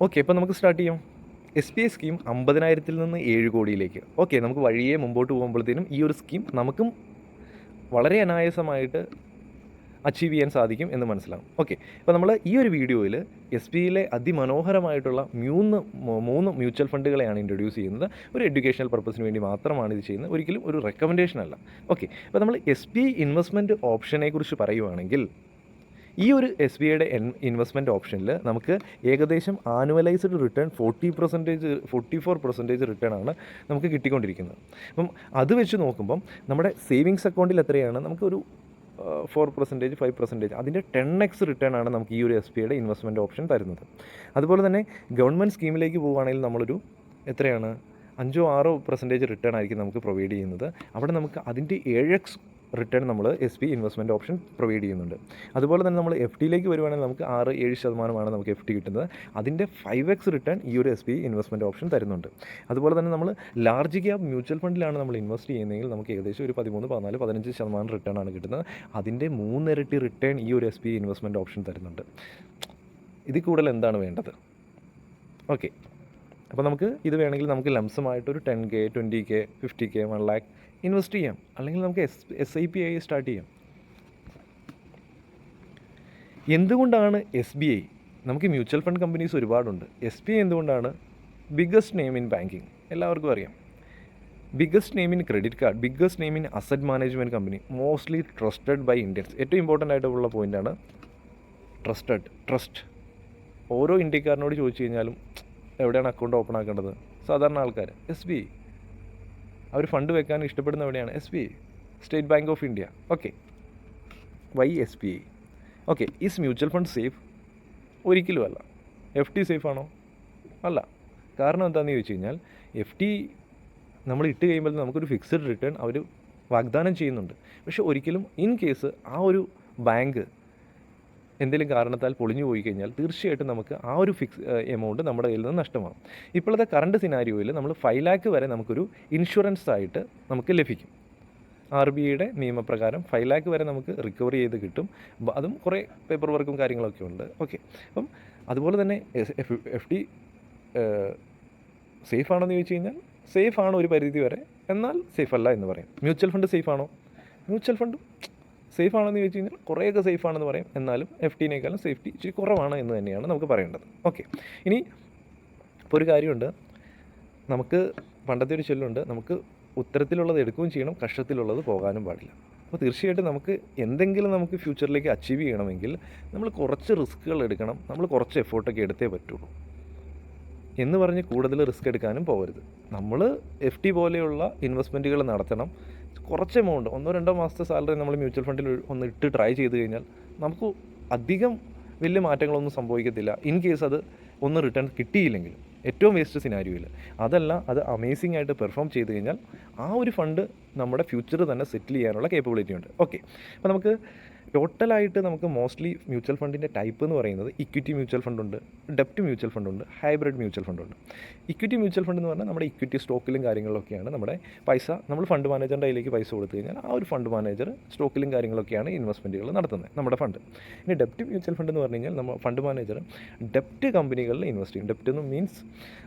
Okay, അപ്പോൾ നമുക്ക് start ചെയ്യാം. എസ് പി ഐ സ്കീം 50,000-ൽ നിന്ന് 7 കോടിയിലേക്ക്. ഓക്കെ, നമുക്ക് വഴിയെ മുമ്പോട്ട് പോകുമ്പോഴത്തേനും ഈ ഒരു സ്കീം നമുക്കും വളരെ അനായാസമായിട്ട് അച്ചീവ് ചെയ്യാൻ സാധിക്കും എന്ന് മനസ്സിലാവും. ഓക്കെ, അപ്പോൾ നമ്മൾ ഈ ഒരു വീഡിയോയിൽ എസ് ബി ഐയിലെ അതിമനോഹരമായിട്ടുള്ള മൂന്ന് മ്യൂച്വൽ ഫണ്ടുകളെയാണ് ഇൻട്രൊഡ്യൂസ് ചെയ്യുന്നത്. ഒരു എഡ്യൂക്കേഷണൽ പർപ്പസിന് വേണ്ടി മാത്രമാണ് ഇത് ചെയ്യുന്നത്, ഒരിക്കലും ഒരു റെക്കമെൻഡേഷൻ അല്ല. ഓക്കെ, അപ്പോൾ നമ്മൾ എസ് ബി ഐ ഇൻവെസ്റ്റ്മെൻറ്റ് ഓപ്ഷനെ കുറിച്ച് പറയുവാണെങ്കിൽ ഈ ഒരു എസ് ബി ഐയുടെ ഇൻവെസ്റ്റ്മെൻറ്റ് ഓപ്ഷനിൽ നമുക്ക് ഏകദേശം ആനുവലൈസ്ഡ് റിട്ടേൺ 44% റിട്ടേൺ ആണ് നമുക്ക് കിട്ടിക്കൊണ്ടിരിക്കുന്നത്. അപ്പം അത് വെച്ച് നോക്കുമ്പം നമ്മുടെ സേവിങ്സ് അക്കൗണ്ടിൽ എത്രയാണ് നമുക്കൊരു 4%, 5%, അതിൻ്റെ 10x റിട്ടേൺ ആണ് നമുക്ക് ഈ ഒരു എസ് ബി ഐയുടെ ഇൻവെസ്റ്റ്മെൻറ്റ് ഓപ്ഷൻ തരുന്നത്. അതുപോലെ തന്നെ ഗവൺമെൻറ് സ്കീമിലേക്ക് പോവുകയാണെങ്കിൽ നമ്മളൊരു എത്രയാണ് 5-6% റിട്ടേൺ ആയിരിക്കും നമുക്ക് പ്രൊവൈഡ് ചെയ്യുന്നത്. അവിടെ നമുക്ക് അതിൻ്റെ 7x റിട്ടേൺ നമ്മൾ S B investment option provide ചെയ്യുന്നുണ്ട്. അതുപോലെ തന്നെ നമ്മൾ എഫ് ഡിയിലേക്ക് വരുവാണെങ്കിൽ നമുക്ക് 6-7% നമുക്ക് എഫ് ഡി കിട്ടുന്നത്. അതിൻ്റെ 5x റിട്ടേൺ ഈ ഒരു എസ് ബി ഇൻവെസ്റ്റ്മെൻറ്റ് ഓപ്ഷൻ തരുന്നുണ്ട്. അതുപോലെ തന്നെ നമ്മൾ ലാർജ് ക്യാപ് മ്യൂച്വൽ ഫണ്ടിലാണ് നമ്മൾ ഇൻവെസ്റ്റ് ചെയ്യുന്നതെങ്കിൽ നമുക്ക് ഏകദേശം ഒരു 13-14-15% റിട്ടേൺ ആണ് കിട്ടുന്നത്. അതിൻ്റെ 3 ഇരട്ടി റിട്ടേൺ ഈ ഒരു എസ് ബി ഇൻവെസ്റ്റ്മെൻറ്റ് ഓപ്ഷൻ തരുന്നുണ്ട്. ഇതിൽ കൂടുതൽ എന്താണ് വേണ്ടത്? ഓക്കെ, അപ്പോൾ നമുക്ക് ഇത് വേണമെങ്കിൽ നമുക്ക് ലംസമായിട്ടൊരു 10K, 20K, 50K, 1 lakh invest ചെയ്യാം. അല്ലെങ്കിൽ നമുക്ക് SIP ആയി സ്റ്റാർട്ട് ചെയ്യാം. എന്തുകൊണ്ടാണ് എസ് ബി ഐ? നമുക്ക് മ്യൂച്വൽ ഫണ്ട് കമ്പനീസ് ഒരുപാടുണ്ട്. എസ് ബി ഐ എന്തുകൊണ്ടാണ് ബിഗ്ഗസ്റ്റ് നെയിം ഇൻ ബാങ്കിങ്? എല്ലാവർക്കും അറിയാം. Biggest name in credit card, biggest name in asset management company, mostly trusted by Indians. ഏറ്റവും ഇമ്പോർട്ടൻ്റ് ആയിട്ടുള്ള പോയിൻ്റാണ് ട്രസ്റ്റ്. ഓരോ ഇന്ത്യക്കാരനോട് ചോദിച്ചു കഴിഞ്ഞാലും എവിടെയാണ് അക്കൗണ്ട് ഓപ്പൺ ആക്കേണ്ടത്? സാധാരണ ആൾക്കാർ എസ് ബി ഐ. അവർ ഫണ്ട് വെക്കാൻ ഇഷ്ടപ്പെടുന്ന എവിടെയാണ്? S B I, State bank of India. Okay, why S B I? Okay, is mutual fund safe? ഒരിക്കലും അല്ല. എഫ് ടി സേഫ് ആണോ? അല്ല. കാരണം എന്താണെന്ന് ചോദിച്ചു കഴിഞ്ഞാൽ എഫ് ടി നമ്മൾ ഇട്ട് കഴിയുമ്പോൾ നമുക്കൊരു ഫിക്സഡ് റിട്ടേൺ അവർ വാഗ്ദാനം ചെയ്യുന്നുണ്ട്. പക്ഷേ ഒരിക്കലും ഇൻ കേസ് ആ ഒരു ബാങ്ക് എന്തെങ്കിലും കാരണത്താൽ പൊളിഞ്ഞു പോയി കഴിഞ്ഞാൽ തീർച്ചയായിട്ടും നമുക്ക് ആ ഒരു എമൗണ്ട് നമ്മുടെ കയ്യിൽ നിന്ന് നഷ്ടമാകും. ഇപ്പോഴത്തെ കറണ്ട് സിനാരിയോയിൽ നമ്മൾ 5 lakh വരെ നമുക്കൊരു ഇൻഷുറൻസ് ആയിട്ട് നമുക്ക് ലഭിക്കും. RBIയുടെ നിയമപ്രകാരം 5 lakh വരെ നമുക്ക് റിക്കവർ ചെയ്ത് കിട്ടും. അതും കുറേ പേപ്പർ വർക്കും കാര്യങ്ങളൊക്കെ ഉണ്ട്. ഓക്കെ, അപ്പം അതുപോലെ തന്നെ എഫ് ഡി സേഫ് ആണെന്ന് ചോദിച്ചു കഴിഞ്ഞാൽ സേഫ് ആണ് ഒരു പരിധി വരെ, എന്നാൽ സേഫ് അല്ല എന്ന് പറയും. മ്യൂച്വൽ ഫണ്ട് സേഫ് ആണോ? മ്യൂച്വൽ ഫണ്ടും സേഫ് ആണെന്ന് ചോദിച്ചു കഴിഞ്ഞാൽ കുറേയൊക്കെ സേഫ് ആണെന്ന് പറയും, എന്നാലും എഫ് ഡിനേക്കാളും സേഫ്റ്റി ഇച്ചിരി കുറവാണ് എന്ന് തന്നെയാണ് നമുക്ക് പറയേണ്ടത്. ഓക്കെ, ഇനി ഇപ്പോൾ ഒരു കാര്യമുണ്ട്, നമുക്ക് പണ്ടത്തെ ഒരു ചൊല്ലുണ്ട്, നമുക്ക് ഉത്തരത്തിലുള്ളത് എടുക്കുകയും ചെയ്യണം, കഷ്ടത്തിലുള്ളത് പോകാനും പാടില്ല. അപ്പോൾ തീർച്ചയായിട്ടും നമുക്ക് എന്തെങ്കിലും നമുക്ക് ഫ്യൂച്ചറിലേക്ക് അച്ചീവ് ചെയ്യണമെങ്കിൽ നമ്മൾ കുറച്ച് റിസ്ക്കുകൾ എടുക്കണം, നമ്മൾ കുറച്ച് എഫേർട്ടൊക്കെ എടുത്തേ പറ്റുള്ളൂ എന്ന് പറഞ്ഞ് കൂടുതൽ റിസ്ക് എടുക്കാനും പോകരുത്. നമ്മൾ എഫ് ഡി പോലെയുള്ള ഇൻവെസ്റ്റ്മെൻറ്റുകൾ നടത്തണം. കുറച്ച് എമൗണ്ട് 1-2 മാസത്തെ സാലറി നമ്മൾ മ്യൂച്വൽ ഫണ്ടിൽ ഒന്ന് ഇട്ട് ട്രൈ ചെയ്ത് കഴിഞ്ഞാൽ നമുക്ക് അധികം വലിയ മാറ്റങ്ങളൊന്നും സംഭവിക്കത്തില്ല. ഇൻ കേസ് അത് ഒന്ന് റിട്ടേൺ കിട്ടിയില്ലെങ്കിൽ, ഏറ്റവും വേസ്റ്റ് സിനാരിയോയിൽ അതല്ല, അത് അമേസിംഗ് ആയിട്ട് പെർഫോം ചെയ്ത് കഴിഞ്ഞാൽ ആ ഒരു ഫണ്ട് നമ്മുടെ ഫ്യൂച്ചർ തന്നെ സെറ്റിൽ ചെയ്യാനുള്ള കേപ്പബിലിറ്റി ഉണ്ട്. ഓക്കെ, അപ്പോൾ നമുക്ക് ടോട്ടലായിട്ട് നമുക്ക് മോസ്റ്റ്ലി മ്യൂച്വൽ ഫണ്ടിൻ്റെ ടൈപ്പ് എന്ന് പറയുന്നത് ഇക്വിറ്റി മ്യൂച്വൽ ഫണ്ടുണ്ട്, ഡെപ്റ്റ് മ്യൂച്വൽ ഫണ്ടുണ്ട്, ഹൈബ്രിഡ് മ്യൂച്വൽ ഫണ്ടുണ്ട്. ഇക്വിറ്റി മ്യൂച്വൽ ഫണ്ട് എന്ന് പറഞ്ഞാൽ നമ്മുടെ ഇക്വിറ്റി സ്റ്റോക്കിലും കാര്യങ്ങളിലൊക്കെയാണ് നമ്മുടെ പൈസ, നമ്മൾ ഫണ്ട് മാനേജറിൻ്റെ കയ്യിലേക്ക് പൈസ കൊടുത്തു കഴിഞ്ഞാൽ ആ ഒരു ഫണ്ട് മാനേജർ സ്റ്റോക്കിലും കാര്യങ്ങളൊക്കെയാണ് ഇൻവെസ്റ്റ്മെൻറ്റുകൾ നടത്തുന്നത്, നമ്മുടെ ഫണ്ട്. ഇനി ഡെപ്റ്റ് മ്യൂച്വൽ ഫണ്ട് എന്ന് പറഞ്ഞു കഴിഞ്ഞാൽ നമ്മൾ ഫണ്ട് മാനേജർ ഡെപ്റ്റ് കമ്പനികളിൽ ഇൻവെസ്റ്റ് ചെയ്യും. ഡെപ്റ്റ് എന്ന് മീൻസ്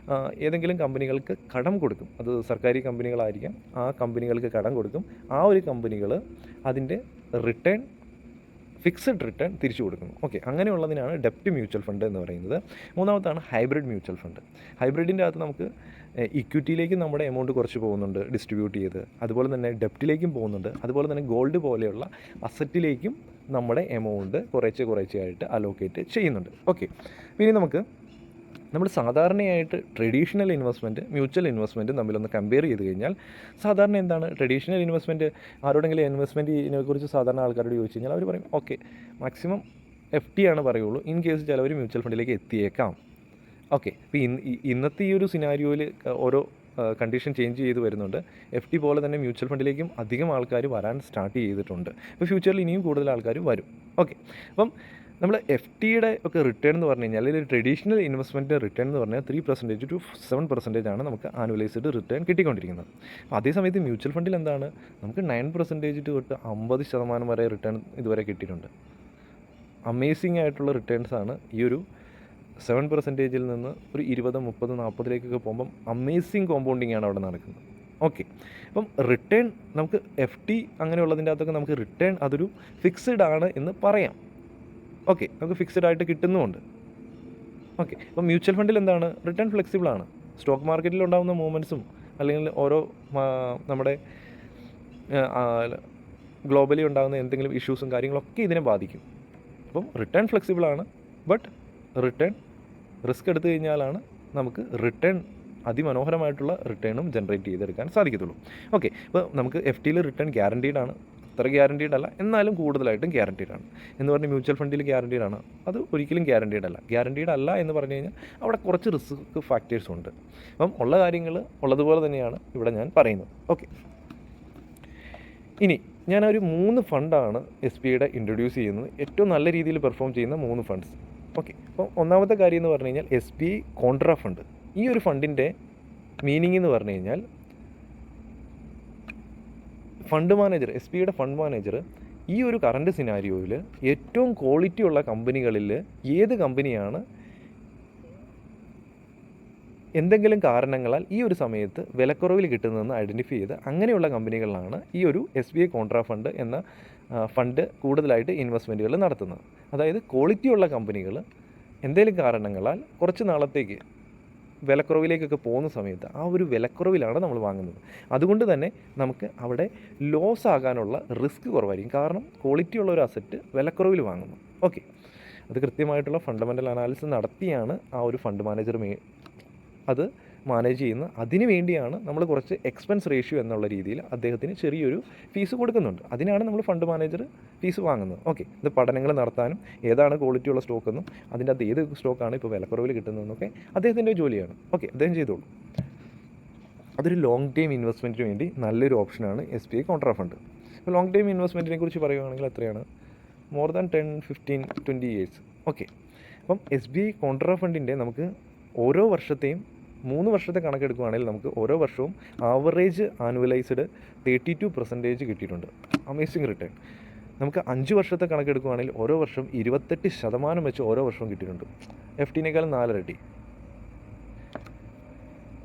ഏതെങ്കിലും കമ്പനികൾക്ക് കടം കൊടുക്കും, അത് സർക്കാരി കമ്പനികളായിരിക്കാം, ആ കമ്പനികൾക്ക് കടം കൊടുക്കും, ആ ഒരു കമ്പനികൾ അതിൻ്റെ റിട്ടേൺ, ഫിക്സഡ് റിട്ടേൺ തിരിച്ചു കൊടുക്കുന്നു. ഓക്കെ, അങ്ങനെയുള്ളതിനാണ് ഡെപ്റ്റ് മ്യൂച്വൽ ഫണ്ട് എന്ന് പറയുന്നത്. മൂന്നാമത്താണ് ഹൈബ്രിഡ് മ്യൂച്വൽ ഫണ്ട്. ഹൈബ്രിഡിൻ്റെ അകത്ത് നമുക്ക് ഇക്വിറ്റിയിലേക്കും നമ്മുടെ എമൗണ്ട് കുറച്ച് പോകുന്നുണ്ട് ഡിസ്ട്രിബ്യൂട്ട് ചെയ്ത്, അതുപോലെ തന്നെ ഡെപ്റ്റിലേക്കും പോകുന്നുണ്ട്, അതുപോലെ തന്നെ ഗോൾഡ് പോലെയുള്ള അസറ്റിലേക്കും നമ്മുടെ എമൗണ്ട് കുറേശ്ശെയായിട്ട് അലോക്കേറ്റ് ചെയ്യുന്നുണ്ട്. ഓക്കെ, പിന്നെ നമ്മൾ സാധാരണയായിട്ട് ട്രഡീഷണൽ ഇൻവെസ്റ്റ്മെൻറ്റ്, മ്യൂച്വൽ ഇൻവെസ്റ്റ്മെൻറ്റ് തമ്മിലൊന്ന് കമ്പയർ ചെയ്ത് കഴിഞ്ഞാൽ സാധാരണ എന്താണ് ട്രഡീഷണൽ ഇൻവെസ്റ്റ്മെൻറ്റ്? ആരോടെങ്കിലും ഇൻവെസ്റ്റ്മെൻറ്റിനെക്കുറിച്ച് സാധാരണ ആൾക്കാരോട് ചോദിച്ചു കഴിഞ്ഞാൽ അവർ പറയും ഓക്കെ മാക്സിമം എഫ് ടി ആണ് പറയുള്ളൂ, ഇൻ കേസ് ചിലവർ മ്യൂച്വൽ ഫണ്ടിലേക്ക് എത്തിയേക്കാം. ഓക്കെ, ഇപ്പോൾ ഇന്നത്തെ ഈ ഒരു സിനാരിയോയിൽ ഓരോ കണ്ടീഷൻ ചേഞ്ച് ചെയ്ത് വരുന്നുണ്ട്. എഫ് ടി പോലെ തന്നെ മ്യൂച്വൽ ഫണ്ടിലേക്കും അധികം ആൾക്കാർ വരാൻ സ്റ്റാർട്ട് ചെയ്തിട്ടുണ്ട്. ഇപ്പോൾ ഫ്യൂച്ചറിൽ ഇനിയും കൂടുതൽ ആൾക്കാർ വരും. ഓക്കെ, അപ്പം നമ്മൾ എഫ് ടിയുടെ ഒക്കെ റിട്ടേൺ എന്ന് പറഞ്ഞു കഴിഞ്ഞാൽ അല്ലെങ്കിൽ ട്രഡീഷണൽ ഇൻവെസ്റ്റ്മെൻറ്റ് റിട്ടേൺ എന്ന് പറഞ്ഞാൽ 3% to 7% ആണ് നമുക്ക് ആനുവലൈസ്ഡ് റിട്ടേൺ കിട്ടിക്കൊണ്ടിരിക്കുന്നത്. അപ്പോൾ അതേസമയത്ത് മ്യൂച്വൽ ഫണ്ടിൽ എന്താണ്, നമുക്ക് 9% തൊട്ട് 50% വരെ റിട്ടേൺ ഇതുവരെ കിട്ടിയിട്ടുണ്ട്. അമേസിംഗ് ആയിട്ടുള്ള റിട്ടേൺസാണ് ഈ ഒരു 7% നിന്ന് ഒരു 20, 30, 40 പോകുമ്പം അമേസിങ് കോമ്പൗണ്ടിങ് ആണ് അവിടെ നടക്കുന്നത്. ഓക്കെ, അപ്പം റിട്ടേൺ നമുക്ക് FD അങ്ങനെയുള്ളതിൻ്റെ അകത്തൊക്കെ നമുക്ക് റിട്ടേൺ അതൊരു ഫിക്സ്ഡ് ആണ് എന്ന് പറയാം. ഓക്കെ, നമുക്ക് ഫിക്സ്ഡ് ആയിട്ട് കിട്ടുന്നുമുണ്ട്. ഓക്കെ, അപ്പം മ്യൂച്വൽ ഫണ്ടിൽ എന്താണ്, റിട്ടേൺ ഫ്ലെക്സിബിൾ ആണ്. സ്റ്റോക്ക് മാർക്കറ്റിൽ ഉണ്ടാകുന്ന മൂവ്മെൻറ്റ്സും അല്ലെങ്കിൽ ഓരോ നമ്മുടെ ഗ്ലോബലി ഉണ്ടാകുന്ന എന്തെങ്കിലും ഇഷ്യൂസും കാര്യങ്ങളൊക്കെ ഇതിനെ ബാധിക്കും. അപ്പം റിട്ടേൺ ഫ്ലെക്സിബിൾ ആണ്, ബട്ട് റിട്ടേൺ റിസ്ക് എടുത്തു കഴിഞ്ഞാലാണ് നമുക്ക് റിട്ടേൺ അതിമനോഹരമായിട്ടുള്ള റിട്ടേണും ജനറേറ്റ് ചെയ്തെടുക്കാൻ സാധിക്കത്തുള്ളൂ. ഓക്കെ, ഇപ്പോൾ നമുക്ക് FDയിൽ റിട്ടേൺ ഗ്യാരണ്ടീഡ് ആണ്, അത്ര ഗ്യാരണ്ടീഡ് അല്ല, എന്നാലും കൂടുതലായിട്ടും ഗ്യാരണ്ടീഡ് ആണ്. എന്ന് പറഞ്ഞാൽ മ്യൂച്വൽ ഫണ്ടിൽ ഗ്യാരണ്ടീഡ് ആണ്, അത് ഒരിക്കലും ഗ്യാരണ്ടീഡ് അല്ല. ഗ്യാരണ്ടീഡ് അല്ല എന്ന് പറഞ്ഞു കഴിഞ്ഞാൽ അവിടെ കുറച്ച് റിസ്ക് ഫാക്ടേഴ്സ് ഉണ്ട്. അപ്പം ഉള്ള കാര്യങ്ങൾ ഉള്ളതുപോലെ തന്നെയാണ് ഇവിടെ ഞാൻ പറയുന്നത്. ഓക്കെ, ഇനി ഞാനൊരു 3 ഫണ്ടാണ് SBIയുടെ ഇൻട്രൊഡ്യൂസ് ചെയ്യുന്നത്, ഏറ്റവും നല്ല രീതിയിൽ പെർഫോം ചെയ്യുന്ന 3 ഫണ്ട്സ്. ഓക്കെ, അപ്പോൾ ഒന്നാമത്തെ കാര്യം എന്ന് പറഞ്ഞു കഴിഞ്ഞാൽ SBI കോൺട്രാ ഫണ്ട്. ഈ ഒരു ഫണ്ടിൻ്റെ മീനിങ് എന്ന് പറഞ്ഞു കഴിഞ്ഞാൽ ഫണ്ട് മാനേജർ, SBIയുടെ ഫണ്ട് മാനേജർ ഈ ഒരു കറണ്ട് സിനാരിയോയിൽ ഏറ്റവും ക്വാളിറ്റി ഉള്ള കമ്പനികളിൽ ഏത് കമ്പനിയാണ് എന്തെങ്കിലും കാരണങ്ങളാൽ ഈ ഒരു സമയത്ത് വിലക്കുറവിൽ കിട്ടുന്നതെന്ന് ഐഡൻറ്റിഫൈ ചെയ്ത് അങ്ങനെയുള്ള കമ്പനികളിലാണ് ഈ ഒരു SBI കോൺട്രാ ഫണ്ട് എന്ന ഫണ്ട് കൂടുതലായിട്ട് ഇൻവെസ്റ്റ്മെൻറ്റുകൾ നടത്തുന്നത്. അതായത് ക്വാളിറ്റിയുള്ള കമ്പനികൾ എന്തെങ്കിലും കാരണങ്ങളാൽ കുറച്ച് നാളത്തേക്ക് വിലക്കുറവിലേക്കൊക്കെ പോകുന്ന സമയത്ത് ആ ഒരു വിലക്കുറവിലാണ് നമ്മൾ വാങ്ങുന്നത്. അതുകൊണ്ട് തന്നെ നമുക്ക് അവിടെ ലോസ് ആകാനുള്ള റിസ്ക് കുറവായിരിക്കും. കാരണം ക്വാളിറ്റിയുള്ള ഒരു അസറ്റ് വിലക്കുറവിൽ വാങ്ങുന്നു. ഓക്കെ, അത് കൃത്യമായിട്ടുള്ള ഫണ്ടമെൻ്റൽ അനാലിസിസ് നടത്തിയാണ് ആ ഒരു ഫണ്ട് മാനേജർ അത് മാനേജ് ചെയ്യുന്നത്. അതിന് വേണ്ടിയാണ് നമ്മൾ കുറച്ച് എക്സ്പെൻസ് റേഷ്യോ എന്നുള്ള രീതിയിൽ അദ്ദേഹത്തിന് ചെറിയൊരു ഫീസ് കൊടുക്കുന്നുണ്ട്. അതിനാണ് നമ്മൾ ഫണ്ട് മാനേജർ ഫീസ് വാങ്ങുന്നത്. ഓക്കെ, ഇത് പഠനങ്ങൾ നടത്താനും ഏതാണ് ക്വാളിറ്റിയുള്ള സ്റ്റോക്കെന്നും അതിൻ്റെ അകത്ത് ഏത് സ്റ്റോക്കാണ് ഇപ്പോൾ വിലക്കുറവിൽ കിട്ടുന്നതെന്നൊക്കെ അദ്ദേഹത്തിൻ്റെ ജോലിയാണ്. ഓക്കെ, അദ്ദേഹം ചെയ്തോളൂ. അതൊരു ലോങ് ടൈം ഇൻവെസ്റ്റ്മെൻറ്റിന് വേണ്ടി നല്ലൊരു ഓപ്ഷനാണ് SBI കോൺട്രാ ഫണ്ട്. ഇപ്പോൾ ലോങ് ടൈം ഇൻവെസ്റ്റ്മെൻറ്റിനെ കുറിച്ച് പറയുകയാണെങ്കിൽ എത്രയാണ്, മോർ ദാൻ 10, 15, 20 years. ഓക്കെ, അപ്പം SBI കോൺട്രാ ഫണ്ടിൻ്റെ നമുക്ക് ഓരോ വർഷത്തെയും 3 വർഷത്തെ കണക്കെടുക്കുകയാണെങ്കിൽ നമുക്ക് ഓരോ വർഷവും ആവറേജ് ആനുവലൈസ്ഡ് 32% കിട്ടിയിട്ടുണ്ട്. Amazing return. നമുക്ക് 5 വർഷത്തെ കണക്കെടുക്കുകയാണെങ്കിൽ ഓരോ വർഷം 28% വെച്ച് ഓരോ വർഷവും കിട്ടിയിട്ടുണ്ട്. FDനേക്കാളും 4 ഇരട്ടി.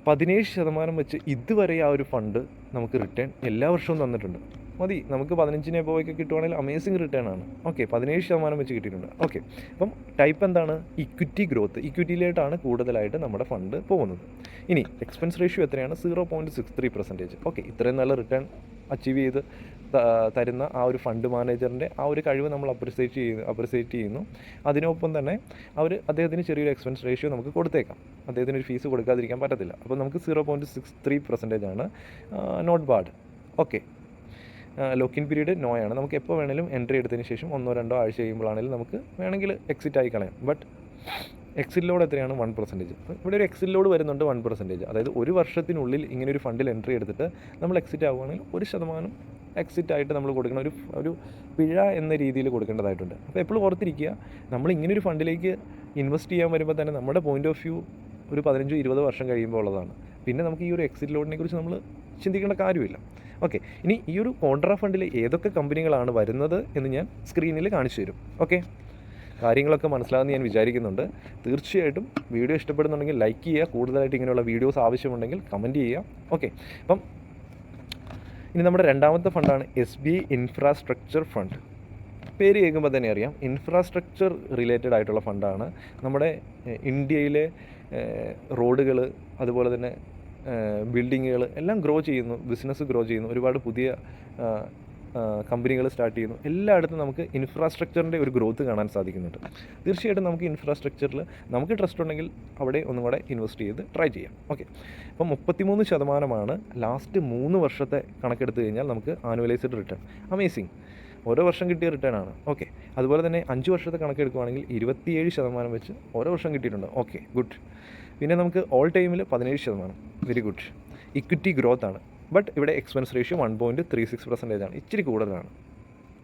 17% വെച്ച് ഇതുവരെ ആ ഒരു ഫണ്ട് നമുക്ക് റിട്ടേൺ എല്ലാ വർഷവും തന്നിട്ടുണ്ട്. മതി, നമുക്ക് 15 എബോവൊക്കെ കിട്ടുവാണെങ്കിൽ അമേസിങ് റിട്ടേൺ ആണ്. ഓക്കെ, 17% വെച്ച് കിട്ടിയിട്ടുണ്ട്. ഓക്കെ, അപ്പം ടൈപ്പ് എന്താണ്, ഇക്വിറ്റി ഗ്രോത്ത്. ഇക്വിറ്റിയിലായിട്ടാണ് കൂടുതലായിട്ട് നമ്മുടെ ഫണ്ട് പോകുന്നത്. ഇനി എക്സ്പെൻസ് റേഷ്യോ എത്രയാണ്, 0.63%. ഓക്കെ, ഇത്രയും നല്ല റിട്ടേൺ അച്ചീവ് ചെയ്ത് തരുന്ന ആ ഒരു ഫണ്ട് മാനേജറിൻ്റെ ആ ഒരു കഴിവ് നമ്മൾ അപ്രിസിയേറ്റ് ചെയ്യുന്നു. അതിനൊപ്പം തന്നെ അദ്ദേഹത്തിന് ചെറിയൊരു എക്സ്പെൻസ് റേഷ്യോ നമുക്ക് കൊടുത്തേക്കാം. അദ്ദേഹത്തിന് ഒരു ഫീസ് കൊടുക്കാതിരിക്കാൻ പറ്റത്തില്ല. അപ്പോൾ നമുക്ക് 0.63% ആണ്. Not bad. Okay, lock in period നോയാണ്. നമുക്ക് എപ്പോൾ വേണമെങ്കിലും എൻട്രി എടുത്തതിന് ശേഷം 1-2 ആഴ്ച കഴിയുമ്പോഴാണെങ്കിലും നമുക്ക് വേണമെങ്കിൽ എക്സിറ്റ് ആയി കളയാം. ബട്ട് എക്സിറ്റ് ലോഡ് എത്രയാണ്, 1%. ഇവിടെ ഒരു എക്സിറ്റ് ലോഡ് വരുന്നുണ്ട് 1%. അതായത് ഒരു വർഷത്തിനുള്ളിൽ ഇങ്ങനെ ഒരു ഫണ്ടിൽ എൻട്രി എടുത്തിട്ട് നമ്മൾ എക്സിറ്റ് ആവുകയാണെങ്കിൽ 1% എക്സിറ്റ് ആയിട്ട് നമ്മൾ കൊടുക്കുന്ന ഒരു പിഴ എന്ന രീതിയിൽ കൊടുക്കേണ്ടതായിട്ടുണ്ട്. അപ്പോൾ എപ്പോഴും ഓർത്തിരിക്കുക, നമ്മൾ ഇങ്ങനൊരു ഫണ്ടിലേക്ക് ഇൻവെസ്റ്റ് ചെയ്യാൻ വരുമ്പോൾ തന്നെ നമ്മുടെ പോയിൻ്റ് ഓഫ് വ്യൂ ഒരു 15-20 വർഷം കഴിയുമ്പോൾ ഉള്ളതാണ്. പിന്നെ നമുക്ക് ഈ ഒരു എക്സിറ്റ് ലോഡിനെ കുറിച്ച് നമ്മൾ ചിന്തിക്കേണ്ട കാര്യമില്ല. ഓക്കെ, ഇനി ഈ ഒരു കോൺട്രാ ഫണ്ടിൽ ഏതൊക്കെ കമ്പനികളാണ് വരുന്നത് എന്ന് ഞാൻ സ്ക്രീനിൽ കാണിച്ചു തരും. ഓക്കെ, കാര്യങ്ങളൊക്കെ മനസ്സിലാകുമെന്ന് ഞാൻ വിചാരിക്കുന്നുണ്ട്. തീർച്ചയായിട്ടും വീഡിയോ ഇഷ്ടപ്പെടുന്നുണ്ടെങ്കിൽ ലൈക്ക് ചെയ്യുക. കൂടുതലായിട്ട് ഇങ്ങനെയുള്ള വീഡിയോസ് ആവശ്യമുണ്ടെങ്കിൽ കമൻറ്റ് ചെയ്യുക. ഓക്കെ, അപ്പം ഇനി നമ്മുടെ രണ്ടാമത്തെ ഫണ്ടാണ് SBI ഇൻഫ്രാസ്ട്രക്ചർ ഫണ്ട്. പേര് കേൾക്കുമ്പോൾ തന്നെ അറിയാം, ഇൻഫ്രാസ്ട്രക്ചർ റിലേറ്റഡ് ആയിട്ടുള്ള ഫണ്ടാണ്. നമ്മുടെ ഇന്ത്യയിലെ റോഡുകൾ, അതുപോലെ തന്നെ ബിൽഡിങ്ങുകൾ എല്ലാം ഗ്രോ ചെയ്യുന്നു, ബിസിനസ് ഗ്രോ ചെയ്യുന്നു, ഒരുപാട് പുതിയ കമ്പനികൾ സ്റ്റാർട്ട് ചെയ്യുന്നു. എല്ലായിടത്തും നമുക്ക് ഇൻഫ്രാസ്ട്രക്ചറിൻ്റെ ഒരു ഗ്രോത്ത് കാണാൻ സാധിക്കുന്നുണ്ട്. തീർച്ചയായിട്ടും നമുക്ക് ഇൻഫ്രാസ്ട്രക്ചറിൽ നമുക്ക് ട്രസ്റ്റ് ഉണ്ടെങ്കിൽ അവിടെ ഒന്നും കൂടെ ഇൻവെസ്റ്റ് ചെയ്ത് ട്രൈ ചെയ്യാം. ഓക്കെ, അപ്പം 33% ലാസ്റ്റ് 3 വർഷത്തെ കണക്കെടുത്ത് കഴിഞ്ഞാൽ നമുക്ക് ആനുവലൈസ്ഡ് റിട്ടേൺ. അമേസിങ്, ഓരോ വർഷം കിട്ടിയ റിട്ടേൺ ആണ്. ഓക്കെ, അതുപോലെ തന്നെ 5 വർഷത്തെ കണക്കെടുക്കുകയാണെങ്കിൽ 27% വെച്ച് ഓരോ വർഷം കിട്ടിയിട്ടുണ്ട്. Okay, good. പിന്നെ നമുക്ക് ഓൾ ടൈമിൽ 17%. Very good. ഇക്വിറ്റി ഗ്രോത്ത് ആണ്. ബട്ട് ഇവിടെ എക്സ്പെൻസ് റേഷ്യോ 1.36% ആണ്, ഇച്ചിരി കൂടുതലാണ്.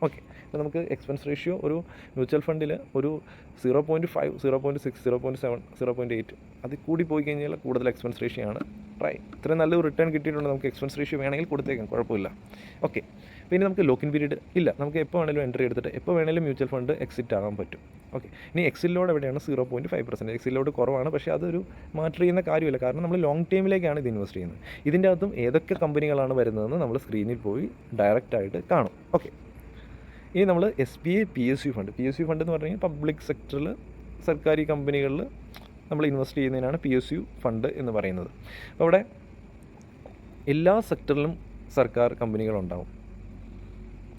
ഓക്കെ, അപ്പോൾ നമുക്ക് എക്സ്പെൻസ് റേഷ്യോ ഒരു മ്യൂച്വൽ ഫണ്ടിൽ ഒരു 0.5, 0.6, 0.7, 0.8 അതിൽ കൂടി പോയി കഴിഞ്ഞാൽ കൂടുതൽ എക്സ്പെൻസ് റേഷ്യോ ആണ്. ട്രൈ. ഇത്രയും നല്ലൊരു റിട്ടേൺ കിട്ടിയിട്ടുണ്ട്, നമുക്ക് എക്സ്പെൻസ് റേഷ്യോ വേണമെങ്കിൽ കൊടുത്തേക്കാം, കുഴപ്പമില്ല. ഓക്കെ, പിന്നെ നമുക്ക് ലോക്കിൻ പീരീഡ് ഇല്ല, നമുക്ക് എപ്പോൾ വേണമെങ്കിലും എൻട്രി എടുത്തിട്ട് എപ്പോൾ വേണമെങ്കിലും മ്യൂച്വൽ ഫണ്ട് എക്സിറ്റ് ആകാൻ പറ്റും. ഓക്കെ, ഇനി എക്സിലോഡ് എവിടെയാണ് 0.5%. എക്സിലോഡ് കുറവാണ്, പക്ഷേ അതൊരു മാറ്റർ ചെയ്യുന്ന കാര്യമില്ല, കാരണം നമ്മൾ ലോങ് ടൈമിലേക്കാണ് ഇത് ഇൻവെസ്റ്റ് ചെയ്യുന്നത്. ഇതിൻ്റെ അകത്തും ഏതൊക്കെ കമ്പനികളാണ് വരുന്നതെന്ന് നമ്മൾ സ്ക്രീനിൽ പോയി ഡയറക്റ്റായിട്ട് കാണും. ഓക്കെ, ഇനി നമ്മൾ SBI PSU ഫണ്ട് എന്ന് പറഞ്ഞു കഴിഞ്ഞാൽ പബ്ലിക് സെക്ടറിൽ സർക്കാരി കമ്പനികളിൽ നമ്മൾ ഇൻവെസ്റ്റ് ചെയ്യുന്നതിനാണ് PSU ഫണ്ട് എന്ന് പറയുന്നത്. അപ്പോൾ അവിടെ എല്ലാ സെക്ടറിലും സർക്കാർ കമ്പനികളുണ്ടാവും,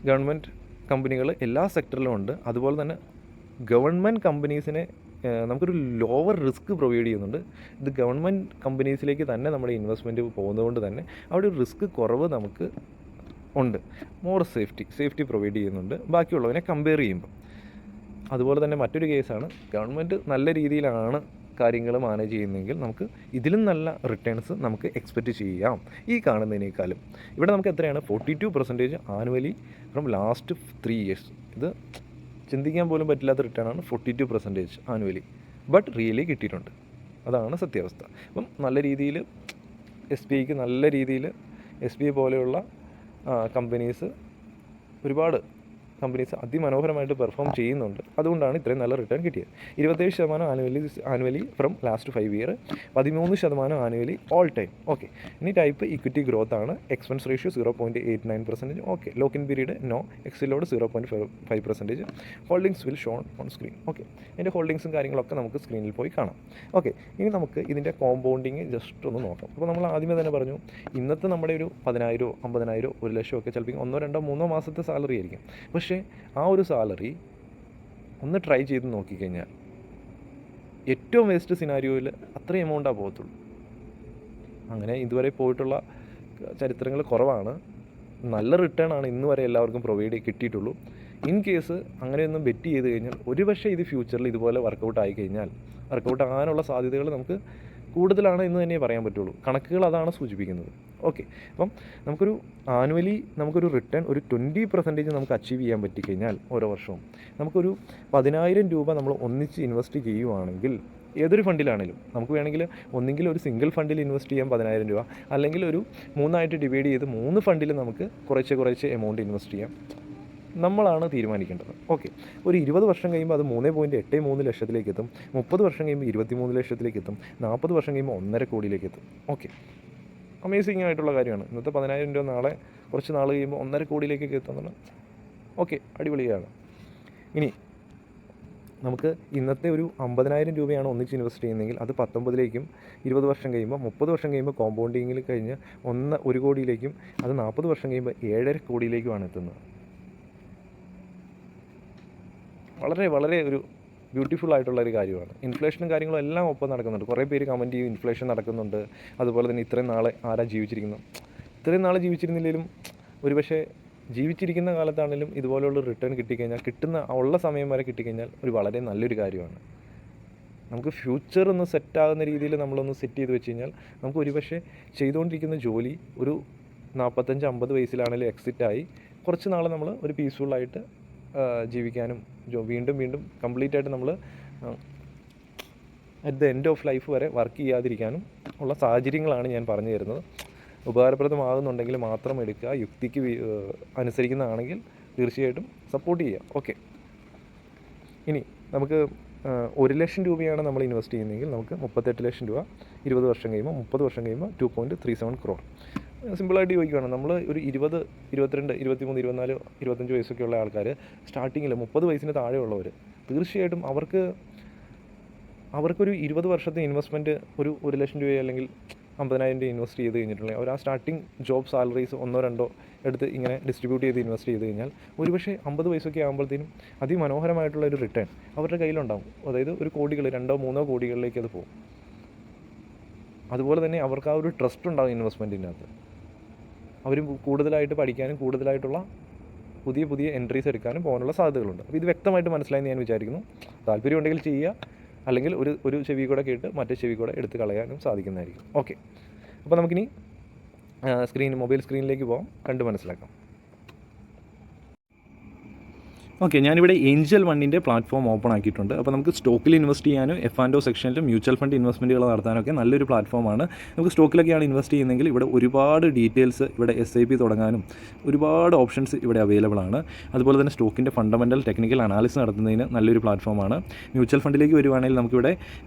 ഗവൺമെൻറ് കമ്പനികൾ എല്ലാ സെക്ടറിലും ഉണ്ട്. അതുപോലെ തന്നെ ഗവൺമെൻറ് കമ്പനീസിനെ നമുക്കൊരു ലോവർ റിസ്ക് പ്രൊവൈഡ് ചെയ്യുന്നുണ്ട്. ഇത് ഗവൺമെൻറ് കമ്പനീസിലേക്ക് തന്നെ നമ്മുടെ ഇൻവെസ്റ്റ്മെൻറ്റ് പോകുന്നതുകൊണ്ട് തന്നെ അവിടെ ഒരു റിസ്ക് കുറവ് നമുക്ക് ഉണ്ട്, മോർ സേഫ്റ്റി പ്രൊവൈഡ് ചെയ്യുന്നുണ്ട് ബാക്കിയുള്ളവനെ കമ്പയർ ചെയ്യുമ്പോൾ. അതുപോലെ തന്നെ മറ്റൊരു കേസാണ്, ഗവൺമെൻറ് നല്ല രീതിയിലാണ് കാര്യങ്ങൾ മാനേജ് ചെയ്യുന്നതെങ്കിൽ നമുക്ക് ഇതിലും നല്ല റിട്ടേൺസ് നമുക്ക് എക്സ്പെക്റ്റ് ചെയ്യാം ഈ കാണുന്നതിനേക്കാളും. ഇവിടെ നമുക്ക് എത്രയാണ് 42% ആനുവലി ഫ്രം ലാസ്റ്റ് 3 years. ഇത് ചിന്തിക്കാൻ പോലും പറ്റില്ലാത്ത റിട്ടേണാണ് 42% ആനുവലി, ബട്ട് റിയലി കിട്ടിയിട്ടുണ്ട്. അതാണ് സത്യാവസ്ഥ. അപ്പം നല്ല രീതിയിൽ SBIക്ക് നല്ല രീതിയിൽ SBI പോലെയുള്ള കമ്പനീസ് ഒരുപാട് കമ്പനീസ് അതിമനോഹരമായിട്ട് പെർഫോം ചെയ്യുന്നുണ്ട്. അതുകൊണ്ടാണ് ഇത്രയും നല്ല റിട്ടേൺ കിട്ടിയത്. 27% annually from last 5 year, 13% annually all time. Okay, ഇനി ടൈപ്പ് ഇക്വിറ്റി ഗ്രോത്ത് ആണ്. Expense ratio 0.89%. Okay, lock in period no. Exit load 0.5%. Holdings will shown on screen. Okay, ഇതിൻ്റെ ഹോൾഡിങ്സും കാര്യങ്ങളൊക്കെ നമുക്ക് സ്ക്രീനിൽ പോയി കാണാം. ഓക്കെ, ഇനി നമുക്ക് ഇതിൻ്റെ കോമ്പൗണ്ടിങ് ജസ്റ്റ് ഒന്ന് നോക്കാം. അപ്പോൾ നമ്മൾ ആദ്യമേ തന്നെ പറഞ്ഞു, ഇന്നത്തെ നമ്മുടെ ഒരു 10,000, 50,000, 1 ലക്ഷം ഒക്കെ ചിലപ്പോൾ 1, 2, 3 മാസത്തെ സാലറി ആയിരിക്കും. പക്ഷേ ആ ഒരു സാലറി ഒന്ന് ട്രൈ ചെയ്ത് നോക്കിക്കഴിഞ്ഞാൽ ഏറ്റവും വേസ്റ്റ് സിനാരിയോയിൽ അത്രയും എമൗണ്ടാണ് പോകത്തുള്ളൂ. അങ്ങനെ ഇതുവരെ പോയിട്ടുള്ള ചരിത്രങ്ങൾ കുറവാണ്. നല്ല റിട്ടേൺ ആണ് ഇന്ന് വരെ എല്ലാവർക്കും പ്രൊവൈഡ് കിട്ടിയിട്ടുള്ളൂ. ഇൻ കേസ് അങ്ങനെയൊന്നും ബെറ്റ് ചെയ്ത് കഴിഞ്ഞാൽ ഒരുപക്ഷെ ഇത് ഫ്യൂച്ചറിൽ ഇതുപോലെ വർക്കൗട്ട് ആയിക്കഴിഞ്ഞാൽ വർക്കൗട്ട് ആകാനുള്ള സാധ്യതകൾ നമുക്ക് കൂടുതലാണ് എന്ന് തന്നെ പറയാൻ പറ്റുള്ളൂ. കണക്കുകൾ അതാണ് സൂചിപ്പിക്കുന്നത്. ഓക്കെ, അപ്പം നമുക്കൊരു ആനുവലി നമുക്കൊരു റിട്ടേൺ ഒരു 20% നമുക്ക് അച്ചീവ് ചെയ്യാൻ പറ്റിക്കഴിഞ്ഞാൽ ഓരോ വർഷവും നമുക്കൊരു 10,000 രൂപ നമ്മൾ ഒന്നിച്ച് ഇൻവെസ്റ്റ് ചെയ്യുവാണെങ്കിൽ ഏതൊരു ഫണ്ടിലാണെങ്കിലും നമുക്ക് വേണമെങ്കിൽ ഒന്നെങ്കിൽ ഒരു സിംഗിൾ ഫണ്ടിൽ ഇൻവെസ്റ്റ് ചെയ്യാം 10,000 രൂപ, അല്ലെങ്കിൽ ഒരു 3 ഡിവൈഡ് ചെയ്ത് 3 ഫണ്ടിൽ നമുക്ക് കുറച്ച് എമൗണ്ട് ഇൻവെസ്റ്റ് ചെയ്യാം. നമ്മളാണ് തീരുമാനിക്കേണ്ടത്. ഓക്കെ, ഒരു 20 വർഷം കഴിയുമ്പോൾ അത് 3.83 ലക്ഷത്തിലേക്ക് എത്തും. 30 വർഷം കഴിയുമ്പോൾ 23 ലക്ഷത്തിലേക്ക് എത്തും. 40 വർഷം കഴിയുമ്പോൾ 1.5 കോടിയിലേക്ക് എത്തും. ഓക്കെ, അമേസിങ് ആയിട്ടുള്ള കാര്യമാണ്. ഇന്നത്തെ 10,000 രൂപ നാളെ കുറച്ച് നാൾ കഴിയുമ്പോൾ 1.5 കോടിയിലേക്കൊക്കെ എത്തുന്നത്. ഓക്കെ, അടിപൊളിയാണ്. ഇനി നമുക്ക് ഇന്നത്തെ ഒരു 50,000 രൂപയാണ് ഒന്നിച്ച് ഇൻവെസ്റ്റ് ചെയ്യുന്നതെങ്കിൽ അത് 19ലേക്കും 20 വർഷം കഴിയുമ്പോൾ 30 വർഷം കഴിയുമ്പോൾ കോമ്പൗണ്ടിങ്ങിൽ കഴിഞ്ഞ് 1 കോടിയിലേക്കും അത് 40 വർഷം കഴിയുമ്പോൾ 7.5 കോടിയിലേക്കുമാണ് എത്തുന്നത്. വളരെ ഒരു ബ്യൂട്ടിഫുൾ ആയിട്ടുള്ളൊരു കാര്യമാണ്. ഇൻഫ്ലേഷനും കാര്യങ്ങളും എല്ലാം ഒപ്പം നടക്കുന്നുണ്ട്. കുറേ പേര് കമൻറ്റ് ചെയ്യും ഇൻഫ്ലേഷൻ നടക്കുന്നുണ്ട്, അതുപോലെ തന്നെ ഇത്രയും നാളെ ആരാ ജീവിച്ചിരിക്കുന്നു. ഇത്രയും നാളെ ജീവിച്ചിരുന്നില്ലെങ്കിലും ഒരുപക്ഷെ ജീവിച്ചിരിക്കുന്ന കാലത്താണെങ്കിലും ഇതുപോലെയുള്ള റിട്ടേൺ കിട്ടിക്കഴിഞ്ഞാൽ ഉള്ള സമയം വരെ കിട്ടിക്കഴിഞ്ഞാൽ ഒരു വളരെ നല്ലൊരു കാര്യമാണ്. നമുക്ക് ഫ്യൂച്ചർ ഒന്ന് സെറ്റാകുന്ന രീതിയിൽ നമ്മളൊന്ന് സെറ്റ് ചെയ്ത് വെച്ച് കഴിഞ്ഞാൽ നമുക്ക് ഒരുപക്ഷെ ചെയ്തുകൊണ്ടിരിക്കുന്ന ജോലി ഒരു 45-50 വയസ്സിലാണെങ്കിലും എക്സിറ്റായി കുറച്ച് നാൾ നമ്മൾ ഒരു പീസ്ഫുള്ളായിട്ട് ജീവിക്കാനും വീണ്ടും കംപ്ലീറ്റ് ആയിട്ട് നമ്മൾ at the end of life വരെ വർക്ക് ചെയ്യാതിരിക്കാനും ഉള്ള സാഹചര്യങ്ങളാണ് ഞാൻ പറഞ്ഞു തരുന്നത്. ഉപകാരപ്രദമാകുന്നുണ്ടെങ്കിൽ മാത്രം എടുക്കുക. യുക്തിക്ക് അനുസരിക്കുന്നതാണെങ്കിൽ തീർച്ചയായിട്ടും സപ്പോർട്ട് ചെയ്യുക. ഓക്കെ, ഇനി നമുക്ക് 1 ലക്ഷം രൂപയാണ് നമ്മൾ ഇൻവെസ്റ്റ് ചെയ്യുന്നതെങ്കിൽ നമുക്ക് 38 ലക്ഷം രൂപ 20 വർഷം കഴിയുമ്പോൾ 30 വർഷം കഴിയുമ്പോൾ 2.37 crore. സിമ്പിളായിട്ട് ചോദിക്കുകയാണ്, നമ്മൾ ഒരു 20, 22, 23, 24, 25 വയസ്സൊക്കെ ഉള്ള ആൾക്കാർ സ്റ്റാർട്ടിങ്ങിൽ 30 വയസ്സിന് താഴെയുള്ളവർ തീർച്ചയായിട്ടും അവർക്കൊരു 20 വർഷത്തെ ഇൻവെസ്റ്റ്മെൻറ്റ് ഒരു 1 ലക്ഷം രൂപ അല്ലെങ്കിൽ 50,000 രൂപ ഇൻവെസ്റ്റ് ചെയ്ത് കഴിഞ്ഞിട്ടുണ്ടെങ്കിൽ അവർ ആ സ്റ്റാർട്ടിങ് ജോബ് സാലറീസ് 1-2 എടുത്ത് ഇങ്ങനെ ഡിസ്ട്രിബ്യൂട്ട് ചെയ്ത് ഇൻവെസ്റ്റ് ചെയ്ത് കഴിഞ്ഞാൽ ഒരുപക്ഷെ 50 വയസ്സൊക്കെ ആകുമ്പോഴത്തേനും അതിമനോഹരമായിട്ടുള്ളൊരു റിട്ടേൺ അവരുടെ കയ്യിലുണ്ടാകും. അതായത് ഒരു കോടികൾ 2-3 കോടികളിലേക്ക് അത് പോകും. അതുപോലെ തന്നെ അവർക്ക് ആ ഒരു ട്രസ്റ്റ് ഉണ്ടാകും ഇൻവെസ്റ്റ്മെൻറ്റിൻ്റെ അകത്ത്. അവർ കൂടുതലായിട്ട് പഠിക്കാനും കൂടുതലായിട്ടുള്ള പുതിയ എൻട്രീസ് എടുക്കാനും പോകാനുള്ള സാധ്യതകളുണ്ട്. അപ്പോൾ ഇത് വ്യക്തമായിട്ട് മനസ്സിലായെന്ന് ഞാൻ വിചാരിക്കുന്നു. താല്പര്യമുണ്ടെങ്കിൽ ചെയ്യുക, അല്ലെങ്കിൽ ഒരു ചെവി കൂടെ കേട്ട് മറ്റേ ചെവി കൂടെ എടുത്ത് കളയാനും സാധിക്കുന്നതായിരിക്കും. ഓക്കെ, അപ്പോൾ നമുക്കിനി മൊബൈൽ സ്ക്രീനിലേക്ക് പോകാം, കണ്ട് മനസ്സിലാക്കാം. ഓക്കെ, ഞാനിവിടെ ഏഞ്ചൽ വണ്ണിൻ്റെ പ്ലാറ്റ്ഫോം ഓപ്പൺ ആക്കിയിട്ടുണ്ട്. അപ്പോൾ നമുക്ക് സ്റ്റോക്കിൽ ഇൻവെസ്റ്റ് ചെയ്യാനും F&O സെക്ഷനിൽ മ്യൂച്വൽ ഫണ്ട് ഇൻവെസ്റ്റ്മെൻറ്റുകൾ നടത്താനൊക്കെ നല്ലൊരു പ്ലാറ്റ്ഫോമാണ്. നമുക്ക് സ്റ്റോക്കിലൊക്കെയാണ് ഇൻവെസ്റ്റ് ചെയ്യുന്നതെങ്കിൽ ഇവിടെ ഒരുപാട് ഡീറ്റെയിൽസ്, ഇവിടെ SIP തുടങ്ങാനും ഒരുപാട് ഓപ്ഷൻസ് ഇവിടെ അവൈലബിൾ ആണ്. അതുപോലെ തന്നെ സ്റ്റോക്കിൻ്റെ ഫണ്ടമെൻ്റൽ ടെക്നിക്കൽ അനാലിസിസ് നടത്തുന്നതിന് നല്ലൊരു പ്ലാറ്റ്ഫോമാണ്. മ്യൂച്വൽ ഫണ്ടിലേക്ക് വരുവാണെങ്കിൽ നമുക്കിവിടെ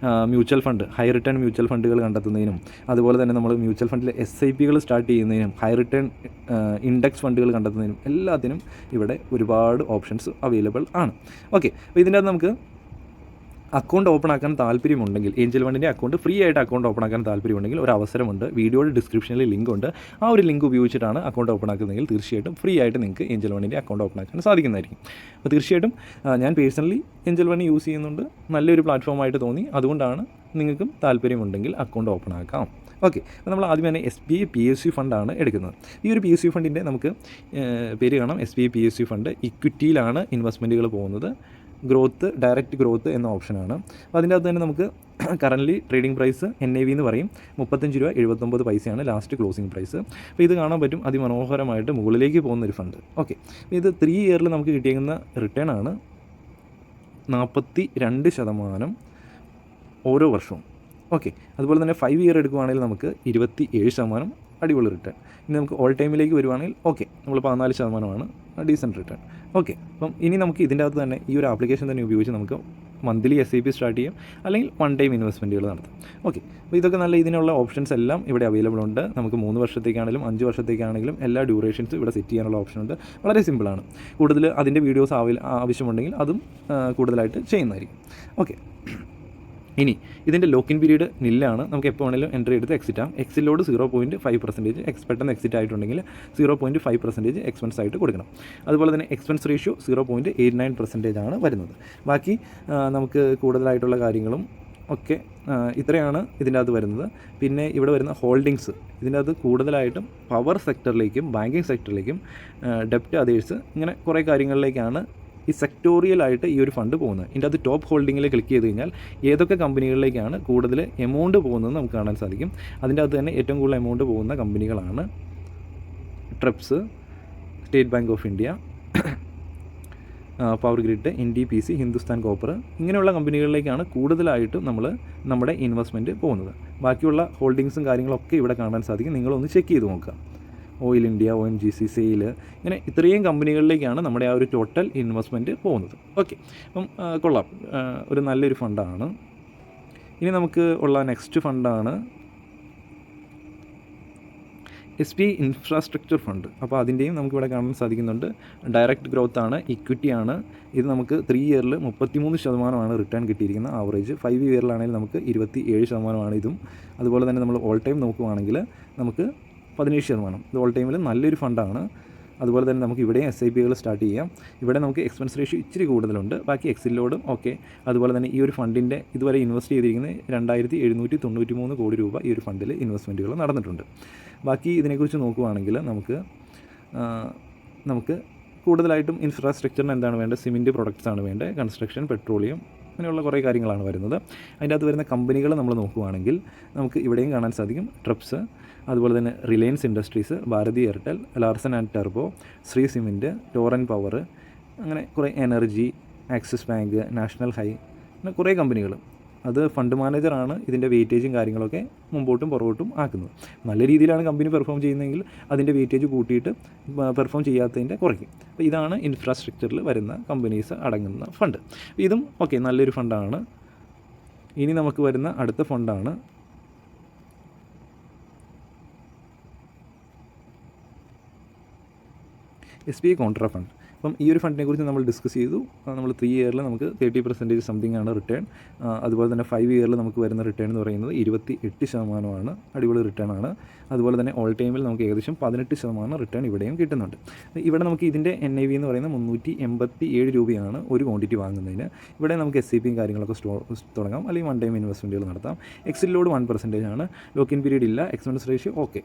mutual fund, high return mutual ഫണ്ടുകൾ കണ്ടെത്തുന്നതിനും അതുപോലെ തന്നെ നമ്മൾ മ്യൂച്വൽ ഫണ്ടിൽ SIPകൾ സ്റ്റാർട്ട് ചെയ്യുന്നതിനും ഹൈ റിട്ടേൺ ഇൻഡെക്സ് ഫണ്ടുകൾ കണ്ടെത്തുന്നതിനും എല്ലാത്തിനും ഇവിടെ ഒരുപാട് ഓപ്ഷൻസ് അവൈലബിൾ ആണ്. ഓക്കെ, അപ്പോൾ ഇതിൻ്റെ അകത്ത് നമുക്ക് അക്കൗണ്ട് ഓപ്പൺ ആക്കാൻ താല്പര്യമുണ്ടെങ്കിൽ, ഏഞ്ചൽ വണ്ണിൻ്റെ അക്കൗണ്ട് ഫ്രീ ആയിട്ട് അക്കൗണ്ട് ഓപ്പൺ ആക്കാൻ താല്പര്യമുണ്ടെങ്കിൽ ഒരു അവസരമുണ്ട്. വീഡിയോയുടെ ഡിസ്ക്രിപ്ഷനിൽ ലിങ്ക് ഉണ്ട്. ആ ഒരു ലിങ്ക് ഉപയോഗിച്ചിട്ടാണ് അക്കൗണ്ട് ഓപ്പൺ ആക്കുന്നതെങ്കിൽ തീർച്ചയായിട്ടും ഫ്രീ ആയിട്ട് നിങ്ങൾക്ക് ഏഞ്ചൽ വണ്ണിൻ്റെ അക്കൗണ്ട് ഓപ്പൺ ആക്കാൻ സാധിക്കുന്നതായിരിക്കും. അപ്പോൾ തീർച്ചയായിട്ടും ഞാൻ പേഴ്സണലി ഏഞ്ചൽ വണ്ണി യൂസ് ചെയ്യുന്നുണ്ട്. നല്ലൊരു പ്ലാറ്റ്ഫോമായിട്ട് തോന്നി. അതുകൊണ്ടാണ് നിങ്ങൾക്കും താല്പര്യമുണ്ടെങ്കിൽ അക്കൗണ്ട് ഓപ്പൺ ആക്കാം. ഓക്കെ, അപ്പോൾ നമ്മൾ ആദ്യം തന്നെ SBI PSU ഫണ്ടാണ് എടുക്കുന്നത്. ഈ ഒരു PSU ഫണ്ടിൻ്റെ നമുക്ക് പേര് കാണാം, SBI PSU ഫണ്ട്. ഇക്വിറ്റിയിലാണ് ഇൻവെസ്റ്റ്മെൻറ്റുകൾ പോകുന്നത്. ഗ്രോത്ത്, ഡയറക്റ്റ് ഗ്രോത്ത് എന്ന ഓപ്ഷനാണ്. അപ്പോൾ അതിൻ്റെ അകത്ത് തന്നെ നമുക്ക് കറൻറ്റ്ലി ട്രേഡിംഗ് പ്രൈസ് NAV എന്ന് പറയും 35 രൂപ 79 പൈസയാണ് ലാസ്റ്റ് ക്ലോസിംഗ് പ്രൈസ്. അപ്പോൾ ഇത് കാണാൻ പറ്റും, അതിമനോഹരമായിട്ട് മുകളിലേക്ക് പോകുന്നൊരു ഫണ്ട്. ഓക്കെ, ഇത് 3 ഇയറിൽ നമുക്ക് കിട്ടിയിരിക്കുന്ന റിട്ടേൺ ആണ് 42% ഓരോ വർഷവും. ഓക്കെ, അതുപോലെ തന്നെ 5 ഇയർ എടുക്കുകയാണെങ്കിൽ നമുക്ക് 27% അടിപൊളി റിട്ടേൺ. ഇനി നമുക്ക് ഓൾ ടൈമിലേക്ക് വരുവാണെങ്കിൽ ഓക്കെ, നമ്മൾ 14% ഡീസൻറ്റ് റിട്ടേൺ. ഓക്കെ, അപ്പം ഇനി നമുക്ക് ഇതിൻ്റെ അകത്ത് തന്നെ ഈ ഒരു ആപ്ലിക്കേഷൻ തന്നെ ഉപയോഗിച്ച് നമുക്ക് മന്ത്ലി SIP സ്റ്റാർട്ട് ചെയ്യാം, അല്ലെങ്കിൽ വൺ ടൈം ഇൻവെസ്റ്റ്മെൻറ്റുകൾ നടത്താം. ഓക്കെ, അപ്പോൾ ഇതൊക്കെ നല്ല ഇതിനുള്ള ഓപ്ഷൻസ് എല്ലാം ഇവിടെ അവൈലബിൾ ഉണ്ട്. നമുക്ക് 3 വർഷത്തേക്കാണെങ്കിലും 5 വർഷത്തേക്കാണെങ്കിലും എല്ലാ ഡ്യൂറേഷൻസും ഇവിടെ സെറ്റ് ചെയ്യാനുള്ള ഓപ്ഷൻ ഉണ്ട്. വളരെ സിമ്പിളാണ്. കൂടുതൽ അതിൻ്റെ വീഡിയോസ് ആവശ്യമുണ്ടെങ്കിൽ അതും കൂടുതലായിട്ട് ചെയ്യുന്നതായിരിക്കും. ഓക്കെ, ഇനി ഇതിൻ്റെ ലോക്കിൻ പീരീഡ് നില്ലാണ്. നമുക്ക് എപ്പോൾ വേണമെങ്കിലും എൻട്രി എടുത്ത് എക്സിറ്റ് ആവും. എക്സിലോട് 0.5% പെട്ടെന്ന് എക്സിറ്റ് ആയിട്ടുണ്ടെങ്കിൽ 0.5% എക്സ്പെൻസ് ആയിട്ട് കൊടുക്കണം. അതുപോലെ തന്നെ എക്സ്പെൻസ് റേഷ്യോ 0.89% ആണ് വരുന്നത്. ബാക്കി നമുക്ക് കൂടുതലായിട്ടുള്ള കാര്യങ്ങളും ഒക്കെ ഇത്രയാണ് ഇതിൻ്റെ അകത്ത് വരുന്നത്. പിന്നെ ഇവിടെ വരുന്ന ഹോൾഡിങ്സ്, ഇതിൻ്റെ അകത്ത് കൂടുതലായിട്ടും പവർ സെക്ടറിലേക്കും ബാങ്കിങ് സെക്ടറിലേക്കും ഡെപ്റ്റ് അതേഴ്സ്, ഇങ്ങനെ കുറേ കാര്യങ്ങളിലേക്കാണ് ഈ സെക്ടോറിയലായിട്ട് ഈ ഒരു ഫണ്ട് പോകുന്നത്. ഇതിൻ്റെ അത് ടോപ്പ് ഹോൾഡിങ്ങിൽ ക്ലിക്ക് ചെയ്ത് കഴിഞ്ഞാൽ ഏതൊക്കെ കമ്പനികളിലേക്കാണ് കൂടുതൽ എമൗണ്ട് പോകുന്നത് നമുക്ക് കാണാൻ സാധിക്കും. അതിൻ്റെ അകത്ത് തന്നെ ഏറ്റവും കൂടുതൽ എമൗണ്ട് പോകുന്ന കമ്പനികളാണ് TREPS, state bank of India, power grid, NTPC, Hindustan copper, ഇങ്ങനെയുള്ള കമ്പനികളിലേക്കാണ് കൂടുതലായിട്ടും നമ്മുടെ ഇൻവെസ്റ്റ്മെൻറ്റ് പോകുന്നത്. ബാക്കിയുള്ള ഹോൾഡിങ്സും കാര്യങ്ങളൊക്കെ ഇവിടെ കാണാൻ സാധിക്കും. നിങ്ങളൊന്ന് ചെക്ക് ചെയ്ത് നോക്കുക. ഓയിൽ ഇന്ത്യ, ONGC, സെയിൽ, ഇങ്ങനെ ഇത്രയും കമ്പനികളിലേക്കാണ് നമ്മുടെ ആ ഒരു ടോട്ടൽ ഇൻവെസ്റ്റ്മെൻറ്റ് പോകുന്നത്. ഓക്കെ, അപ്പം കൊള്ളാം, ഒരു നല്ലൊരു ഫണ്ടാണ്. ഇനി നമുക്ക് ഉള്ള നെക്സ്റ്റ് ഫണ്ടാണ് SBI ഇൻഫ്രാസ്ട്രക്ചർ ഫണ്ട്. അപ്പോൾ അതിൻ്റെയും നമുക്കിവിടെ കാണാൻ സാധിക്കുന്നുണ്ട്. ഡയറക്റ്റ് ഗ്രോത്ത് ആണ്, ഇക്വിറ്റി ആണ്. ഇത് നമുക്ക് 3 ഇയറിൽ 33% റിട്ടേൺ കിട്ടിയിരിക്കുന്ന ആവറേജ്. 5 ഇയറിലാണെങ്കിൽ നമുക്ക് 27% ഇതും. അതുപോലെ തന്നെ നമ്മൾ ഓൾ ടൈം നോക്കുകയാണെങ്കിൽ നമുക്ക് 17%. ഇത് ഓൾ ടൈമിൽ നല്ലൊരു ഫണ്ടാണ്. അതുപോലെ തന്നെ നമുക്ക് ഇവിടെയും SIPകൾ സ്റ്റാർട്ട് ചെയ്യാം. ഇവിടെ നമുക്ക് എക്സ്പെൻസ് റേഷ്യോ ഇച്ചിരി കൂടുതലുണ്ട്. ബാക്കി എക്സിലോടും ഓക്കെ. അതുപോലെ തന്നെ ഈ ഒരു ഫണ്ടിൻ്റെ ഇതുവരെ ഇൻവെസ്റ്റ് ചെയ്തിരിക്കുന്നത് 2793 കോടി രൂപ ഈ ഒരു ഫണ്ടിൽ ഇൻവെസ്റ്റ്മെൻറ്റുകൾ നടന്നിട്ടുണ്ട്. ബാക്കി ഇതിനെക്കുറിച്ച് നോക്കുകയാണെങ്കിൽ നമുക്ക് കൂടുതലായിട്ടും ഇൻഫ്രാസ്ട്രക്ചറിന് എന്താണ് വേണ്ടത്, സിമെൻറ്റ് പ്രൊഡക്ട്സ് ആണ് വേണ്ടത്, കൺസ്ട്രക്ഷൻ, പെട്രോളിയം, അങ്ങനെയുള്ള കുറേ കാര്യങ്ങളാണ് വരുന്നത്. അതിൻ്റെ അകത്ത് വരുന്ന കമ്പനികൾ നമ്മൾ നോക്കുകയാണെങ്കിൽ നമുക്ക് ഇവിടെയും കാണാൻ സാധിക്കും. ട്രെപ്സ്, അതുപോലെ തന്നെ Reliance Industries, Bharti Airtel, Larsen and ടർബോ, ശ്രീ സിമെൻറ്റ്, ടോറൻ പവർ, അങ്ങനെ കുറേ energy, Axis Bank, national high, അങ്ങനെ കുറേ കമ്പനികൾ. അത് ഫണ്ട് മാനേജറാണ് ഇതിൻ്റെ വെയിറ്റേജും കാര്യങ്ങളൊക്കെ മുമ്പോട്ടും പുറകോട്ടും ആക്കുന്നത്. നല്ല രീതിയിലാണ് കമ്പനി പെർഫോം ചെയ്യുന്നതെങ്കിൽ അതിൻ്റെ വെയിറ്റേജ് കൂട്ടിയിട്ട് പെർഫോം ചെയ്യാത്തതിൻ്റെ കുറയ്ക്കും. അപ്പോൾ ഇതാണ് ഇൻഫ്രാസ്ട്രക്ചറിൽ വരുന്ന കമ്പനീസ് അടങ്ങുന്ന ഫണ്ട്. ഇതും ഓക്കെ, നല്ലൊരു ഫണ്ടാണ്. ഇനി നമുക്ക് വരുന്ന അടുത്ത ഫണ്ടാണ് SBI കോൺട്രാ ഫണ്ട്. അപ്പം ഈ ഒരു ഫണ്ടിനെ കുറിച്ച് നമ്മൾ ഡിസ്കസ് ചെയ്തു. നമ്മൾ 3 ഇയറിൽ നമുക്ക് 30% സംതിങ് ആണ് റിട്ടേൺ. അതുപോലെ തന്നെ 5 ഇയറിൽ നമുക്ക് വരുന്ന റിട്ടേൺ എന്ന് പറയുന്നത് 28%. അടിപൊളി റിട്ടേൺ ആണ്. അതുപോലെ തന്നെ ഓൾ ടൈമിൽ നമുക്ക് ഏകദേശം 18% റിട്ടേൺ ഇവിടെയും കിട്ടുന്നുണ്ട്. ഇവിടെ നമുക്ക് ഇതിൻ്റെ NAV എന്ന് പറയുന്നത് 387 രൂപയാണ് ഒരു ക്വാണ്ടിറ്റി വാങ്ങുന്നതിന്. ഇവിടെ നമുക്ക് SIPയും കാര്യങ്ങളൊക്കെ തുടങ്ങാം, അല്ലെങ്കിൽ വൺ ടൈം ഇൻവെസ്റ്റ്മെൻറ്റുകൾ നടത്താം. എക്സിലോട് 1% ആണ്. ലോക്കിൻ പീരീഡ് ഇല്ല. Expense ratio okay.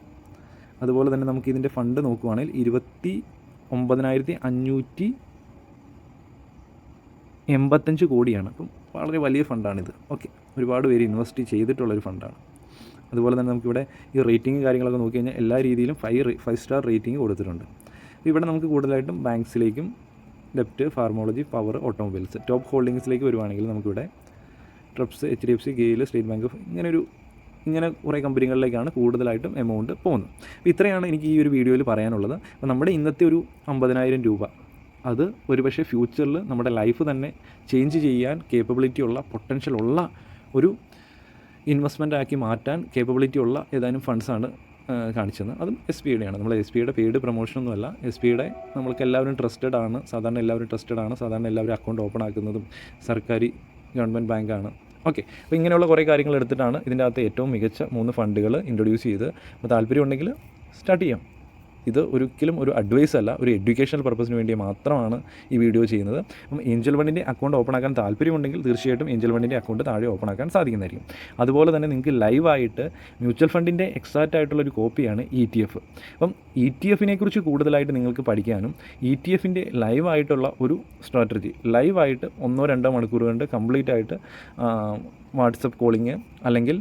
അതുപോലെ തന്നെ നമുക്ക് ഇതിൻ്റെ ഫണ്ട് നോക്കുവാണെങ്കിൽ 29,585 കോടിയാണ്. അപ്പം വളരെ വലിയ ഫണ്ടാണിത്. ഓക്കെ, ഒരുപാട് പേര് ഇൻവെസ്റ്റ് ചെയ്തിട്ടുള്ളൊരു ഫണ്ടാണ്. അതുപോലെ തന്നെ നമുക്കിവിടെ ഈ റേറ്റിംഗ് കാര്യങ്ങളൊക്കെ നോക്കി കഴിഞ്ഞാൽ എല്ലാ രീതിയിലും 5 സ്റ്റാർ റേറ്റിംഗ് കൊടുത്തിട്ടുണ്ട്. ഇവിടെ നമുക്ക് കൂടുതലായിട്ടും ബാങ്ക്സിലേക്കും ഡെപ്റ്റ്, ഫാർമോളജി, പവർ, ഓട്ടോമൊബൈൽസ്. ടോപ്പ് ഹോൾഡിങ്സിലേക്ക് വരുവാണെങ്കിൽ നമുക്കിവിടെ TREPS, HDFC, GAIL, State bank of ഇങ്ങനെ കുറേ കമ്പനികളിലേക്കാണ് കൂടുതലായിട്ടും എമൗണ്ട് പോകുന്നത്. അപ്പോൾ ഇത്രയാണ് എനിക്ക് ഈ ഒരു വീഡിയോയിൽ പറയാനുള്ളത്. അപ്പോൾ നമ്മുടെ ഇന്നത്തെ ഒരു 50,000 രൂപ അത് ഒരുപക്ഷെ ഫ്യൂച്ചറിൽ നമ്മുടെ ലൈഫ് തന്നെ ചേഞ്ച് ചെയ്യാൻ കേപ്പബിലിറ്റി ഉള്ള, പൊട്ടൻഷ്യൽ ഉള്ള ഒരു ഇൻവെസ്റ്റ്മെൻ്റ് ആക്കി മാറ്റാൻ കേപ്പബിലിറ്റി ഉള്ള ഏതാനും ഫണ്ട്സാണ് കാണിച്ചത്. അതും SBI യുടെയാണ്. നമ്മൾ SBI യുടെ പെയ്ഡ് പ്രൊമോഷനൊന്നുമല്ല. SBI യുടെ നമ്മൾക്ക് എല്ലാവരും ട്രസ്റ്റഡ് ആണ്. സാധാരണ എല്ലാവരും അക്കൗണ്ട് ഓപ്പൺ ആക്കുന്നതും സർക്കാർ ഗവൺമെൻറ് ബാങ്കാണ്. ഓക്കെ, അപ്പോൾ ഇങ്ങനെയുള്ള കുറേ കാര്യങ്ങൾ എടുത്തിട്ടാണ് ഇതിൻ്റെ അകത്ത് ഏറ്റവും മികച്ച 3 ഫണ്ടുകൾ ഇൻട്രൊഡ്യൂസ് ചെയ്ത്. അപ്പോൾ താല്പര്യമുണ്ടെങ്കിൽ സ്റ്റാർട്ട് ചെയ്യാം. ഇത് ഒരിക്കലും ഒരു അഡ്വൈസ് അല്ല, ഒരു എഡ്യൂക്കേഷണൽ പർപ്പസിന് വേണ്ടി മാത്രമാണ് ഈ വീഡിയോ ചെയ്യുന്നത്. അപ്പം ഏഞ്ചൽ ഫണ്ടിൻ്റെ അക്കൗണ്ട് ഓപ്പൺ ആക്കാൻ താല്പര്യമുണ്ടെങ്കിൽ തീർച്ചയായിട്ടും ഏഞ്ചൽ ഫണ്ടിൻ്റെ അക്കൗണ്ട് താഴെ ഓപ്പൺ ആക്കാൻ സാധിക്കുന്നതായിരിക്കും. അതുപോലെ തന്നെ നിങ്ങൾക്ക് ലൈവായിട്ട് മ്യൂച്വൽ ഫണ്ടിൻ്റെ എക്സാക്റ്റ് ആയിട്ടുള്ളൊരു കോപ്പിയാണ് ETF. അപ്പം ETF കുറിച്ച് കൂടുതലായിട്ട് നിങ്ങൾക്ക് പഠിക്കാനും ETF ലൈവായിട്ടുള്ള ഒരു സ്ട്രാറ്റജി ലൈവായിട്ട് 1-2 മണിക്കൂർ കൊണ്ട് കംപ്ലീറ്റ് ആയിട്ട് വാട്സപ്പ് കോളിങ് അല്ലെങ്കിൽ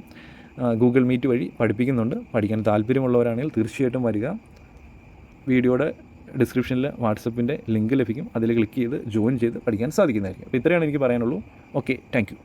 ഗൂഗിൾ മീറ്റ് വഴി പഠിപ്പിക്കുന്നുണ്ട്. പഠിക്കാൻ താല്പര്യമുള്ളവരാണെങ്കിൽ തീർച്ചയായിട്ടും വരിക. വീഡിയോയുടെ ഡിസ്ക്രിപ്ഷനിൽ വാട്സപ്പിൻ്റെ ലിങ്ക് ലഭിക്കും. അതിൽ ക്ലിക്ക് ചെയ്ത് ജോയിൻ ചെയ്ത് പഠിക്കാൻ സാധിക്കുന്നതായിരിക്കും. അപ്പോൾ ഇത്രയാണ് എനിക്ക് പറയാനുള്ളൂ. Okay, thank you.